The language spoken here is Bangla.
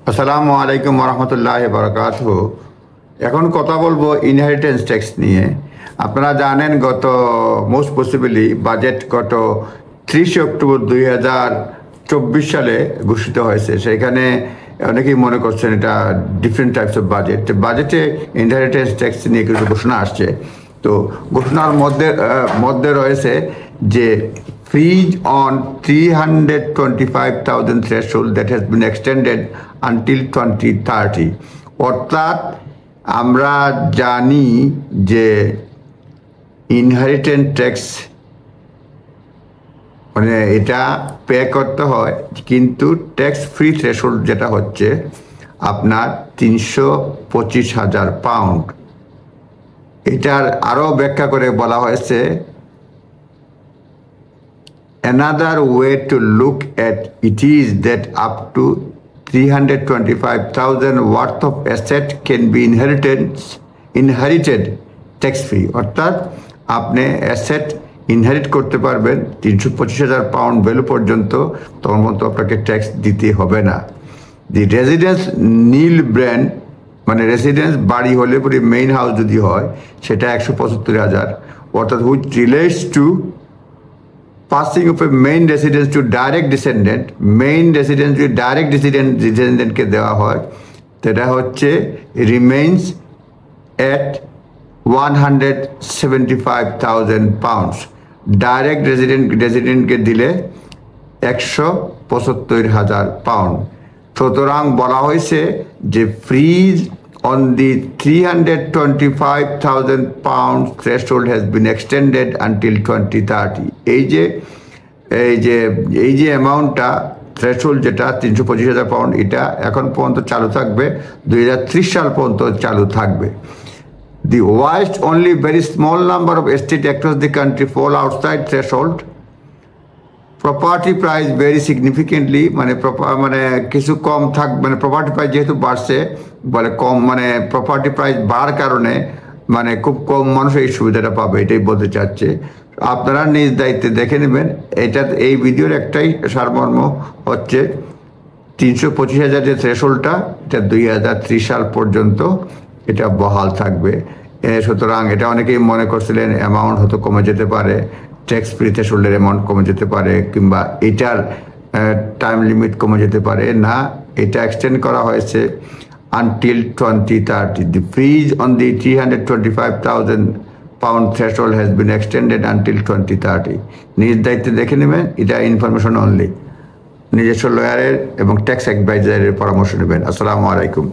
আসসালামু আলাইকুম রহমতুল্লাহি বারাকাতুহু। এখন কথা বলবো ইনহেরিটেন্স ট্যাক্স নিয়ে। আপনারা জানেন মোস্ট পসিবলি বাজেট গত 30 অক্টোবর 2024 সালে ঘোষিত হয়েছে। সেখানে অনেকেই মনে করছেন এটা ডিফারেন্ট টাইপস অফ বাজেটে ইনহেরিটেন্স ট্যাক্স নিয়ে কিছু ঘোষণা আসছে। তো ঘোষণার মধ্যে রয়েছে যে freeze on 325,000 threshold that has been extended until 2030. অর্থাৎ আমরা জানি যে ইনহেরিটেন্স ট্যাক্স মানে এটা পে করতে হয়, কিন্তু ট্যাক্স ফ্রি থ্রেশহোল্ড যেটা হচ্ছে আপনার 325,000 পাউন্ড। এটার আরও ব্যাখ্যা করে বলা হয়েছে another way to look at it is that up to 325,000 worth of asset can be inherited tax free। অর্থাৎ আপনি অ্যাসেট ইনহেরিট করতে পারবেন 325,000 পাউন্ড ভ্যালু পর্যন্ত, তখন পর্যন্ত আপনাকে ট্যাক্স দিতে হবে না। দি রেসিডেন্স নীল ব্র্যান্ড মানে রেসিডেন্স বাড়ি হলে পরে মেইন হাউস যদি হয় সেটা 175,000, অর্থাৎ which relates to passing of a main residence to direct descendant, main residence to direct descendant কে দেওয়া হয়, সেটা হচ্ছে remains at 175,000 pounds। ডাইরেক্ট রেসিডেন্টকে দিলে 175,000 পাউন্ড। সুতরাং বলা হয়েছে যে fridge on the 325,000 pounds threshold has been extended until 2030। এই যে অ্যামাউন্টটা থ্রেশহোল্ড যেটা 325,000 পাউন্ড, এটা এখন পর্যন্ত চালু থাকবে, 2030 সাল পর্যন্ত চালু থাকবে। The whilst only very small number of estates across the country fall outside threshold, property price very significantly মানে কিছু কম মানে প্রপার্টি প্রাইস যেহেতু বাড়ছে বলে কম, মানে প্রপার্টি প্রাইস বাড়ার কারণে মানে খুব কম মানুষ এই সুবিধাটা পাবে, এটাই বলতে চাচ্ছে। আপনারা নিজ দায়িত্বে দেখে নেবেন। এই ভিডিওর একটাই সারমর্ম হচ্ছে 325,000 যে থ্রেশহোল্ডটা, এটা 2030 সাল পর্যন্ত এটা বহাল থাকবে। সুতরাং এটা অনেকেই মনে করছিলেন অ্যামাউন্ট হয়তো কমে যেতে পারে, ট্যাক্স ফ্রি থ্রেশহোল্ডের অ্যামাউন্ট কমে যেতে পারে, কিংবা এটার টাইম লিমিট কমে যেতে পারে। না, এটা এক্সটেন্ড করা হয়েছে until 2030। The fridge on the 325,000 pound threshold has been extended until 2030। নিজ দায়িত্বে দেখে নেবেন, এটা ইনফরমেশন অনলি। নিজস্ব লয়ারের এবং ট্যাক্স অ্যাডভাইজারের পরামর্শ নেবেন। আসসালামু আলাইকুম।